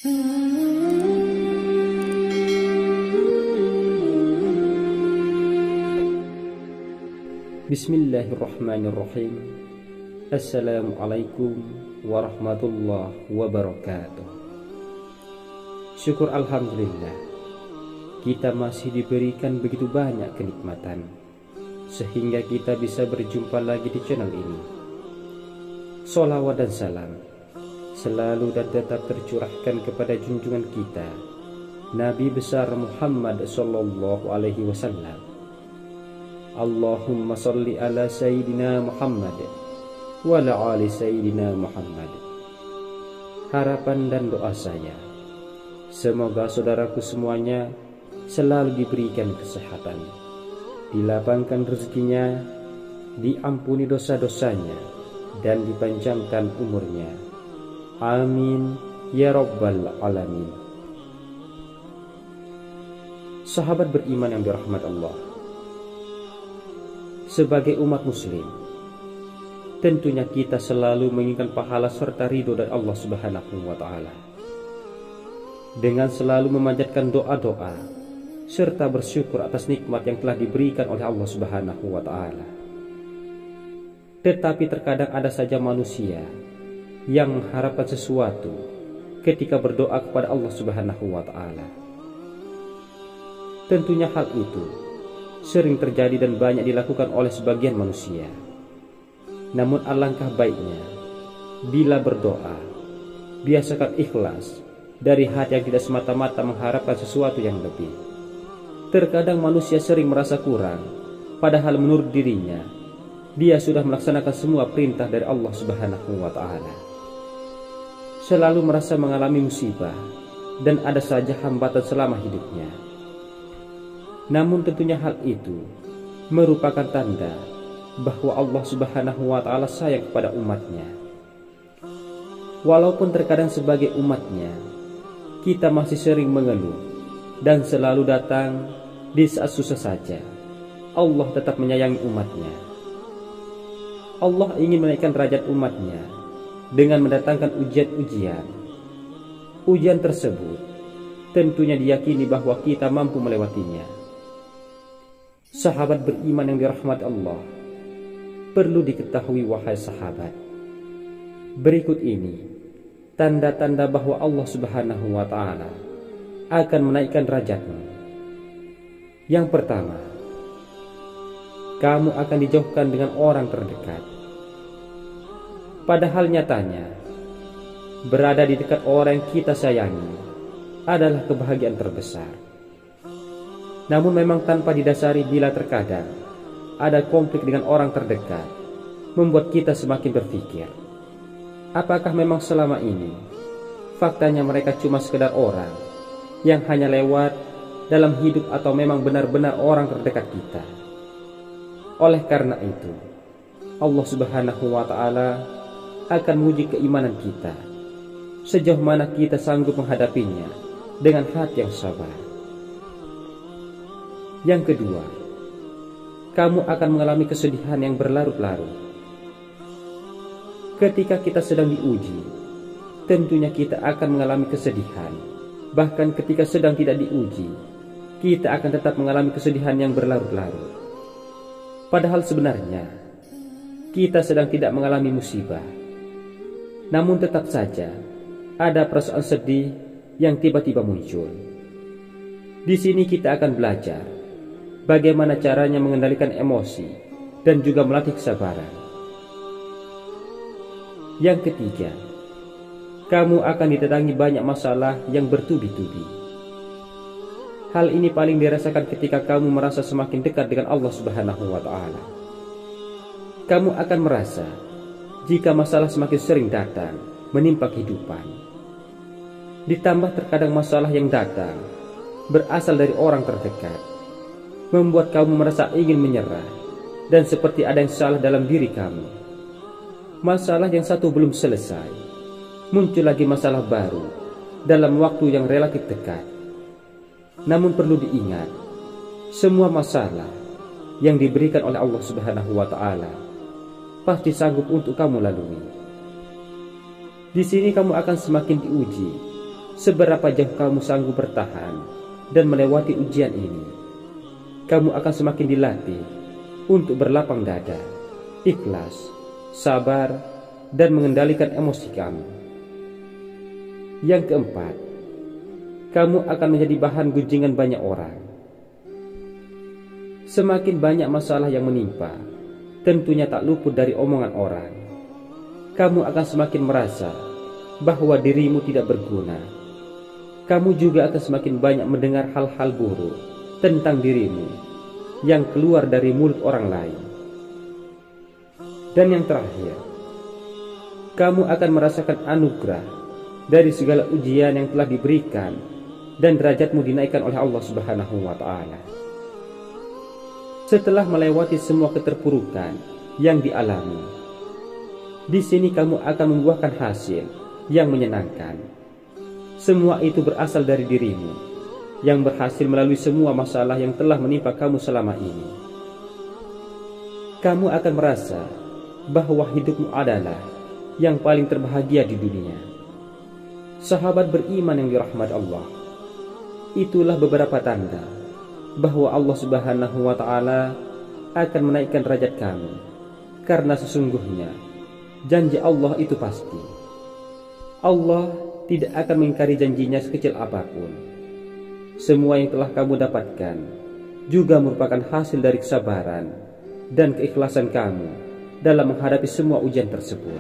Bismillahirrahmanirrahim. Assalamualaikum warahmatullahi wabarakatuh. Syukur alhamdulillah, kita masih diberikan begitu banyak kenikmatan sehingga kita bisa berjumpa lagi di channel ini. Sholawat dan salam selalu dan tetap tercurahkan kepada junjungan kita Nabi besar Muhammad sallallahu alaihi wasallam. Allahumma salli ala Sayyidina Muhammad wa ala ali Sayyidina Muhammad. Harapan dan doa saya, semoga saudaraku semuanya selalu diberikan kesehatan, dilapangkan rezekinya, diampuni dosa-dosanya, dan dipanjangkan umurnya. Amin ya rabbal alamin. Sahabat beriman yang dirahmati Allah, sebagai umat muslim, tentunya kita selalu menginginkan pahala serta ridho dari Allah Subhanahu wa ta'ala, dengan selalu memanjatkan doa-doa serta bersyukur atas nikmat yang telah diberikan oleh Allah Subhanahu wa ta'ala. Tetapi terkadang ada saja manusia yang mengharapkan sesuatu ketika berdoa kepada Allah Subhanahu wa ta'ala. Tentunya hal itu sering terjadi dan banyak dilakukan oleh sebagian manusia. Namun alangkah baiknya bila berdoa, biasakan ikhlas dari hati yang tidak semata-mata mengharapkan sesuatu yang lebih. Terkadang manusia sering merasa kurang, padahal menurut dirinya dia sudah melaksanakan semua perintah dari Allah Subhanahu wa ta'ala. Selalu merasa mengalami musibah dan ada saja hambatan selama hidupnya. Namun tentunya hal itu merupakan tanda bahwa Allah Subhanahu wa ta'ala sayang kepada umatnya. Walaupun terkadang sebagai umatnya kita masih sering mengeluh dan selalu datang di saat susah saja, Allah tetap menyayangi umatnya. Allah ingin menaikkan derajat umatnya dengan mendatangkan ujian-ujian. Ujian tersebut tentunya diyakini bahwa kita mampu melewatinya. Sahabat beriman yang dirahmati Allah, perlu diketahui wahai sahabat, berikut ini tanda-tanda bahwa Allah Subhanahu wa ta'ala akan menaikkan derajatmu. Yang pertama, kamu akan dijauhkan dengan orang terdekat. Padahal nyatanya berada di dekat orang yang kita sayangi adalah kebahagiaan terbesar. Namun memang tanpa didasari bila terkadang ada konflik dengan orang terdekat, membuat kita semakin berpikir, apakah memang selama ini faktanya mereka cuma sekedar orang yang hanya lewat dalam hidup, atau memang benar-benar orang terdekat kita. Oleh karena itu, Allah Subhanahu wa ta'ala akan menguji keimanan kita, sejauh mana kita sanggup menghadapinya dengan hati yang sabar. Yang kedua, kamu akan mengalami kesedihan yang berlarut-larut. Ketika kita sedang diuji, tentunya kita akan mengalami kesedihan. Bahkan ketika sedang tidak diuji, kita akan tetap mengalami kesedihan yang berlarut-larut. Padahal sebenarnya kita sedang tidak mengalami musibah, namun tetap saja ada perasaan sedih yang tiba-tiba muncul. Di sini kita akan belajar bagaimana caranya mengendalikan emosi dan juga melatih kesabaran. Yang ketiga, kamu akan didatangi banyak masalah yang bertubi-tubi. Hal ini paling dirasakan ketika kamu merasa semakin dekat dengan Allah Subhanahu wa ta'ala. Kamu akan merasa jika masalah semakin sering datang menimpa kehidupan. Ditambah terkadang masalah yang datang berasal dari orang terdekat, membuat kamu merasa ingin menyerah dan seperti ada yang salah dalam diri kamu. Masalah yang satu belum selesai, muncul lagi masalah baru dalam waktu yang relatif dekat. Namun perlu diingat, semua masalah yang diberikan oleh Allah Subhanahu wa ta'ala pasti sanggup untuk kamu lalui. Di sini kamu akan semakin diuji seberapa jauh kamu sanggup bertahan dan melewati ujian ini, kamu akan semakin dilatih untuk berlapang dada, ikhlas, sabar, dan mengendalikan emosi kamu. Yang keempat, kamu akan menjadi bahan gunjingan banyak orang. Semakin banyak masalah yang menimpa, tentunya tak luput dari omongan orang. Kamu akan semakin merasa bahwa dirimu tidak berguna. Kamu juga akan semakin banyak mendengar hal-hal buruk tentang dirimu yang keluar dari mulut orang lain. Dan yang terakhir, kamu akan merasakan anugerah dari segala ujian yang telah diberikan dan derajatmu dinaikkan oleh Allah Subhanahu wa Ta'ala. Setelah melewati semua keterpurukan yang dialami, di sini kamu akan membuahkan hasil yang menyenangkan. Semua itu berasal dari dirimu yang berhasil melalui semua masalah yang telah menimpa kamu selama ini. Kamu akan merasa bahwa hidupmu adalah yang paling terbahagia di dunia. Sahabat beriman yang dirahmati Allah, itulah beberapa tanda bahwa Allah Subhanahu wa Ta'ala akan menaikkan derajat kamu, karena sesungguhnya janji Allah itu pasti. Allah tidak akan mengingkari janjinya sekecil apapun. Semua yang telah kamu dapatkan juga merupakan hasil dari kesabaran dan keikhlasan kamu dalam menghadapi semua ujian tersebut.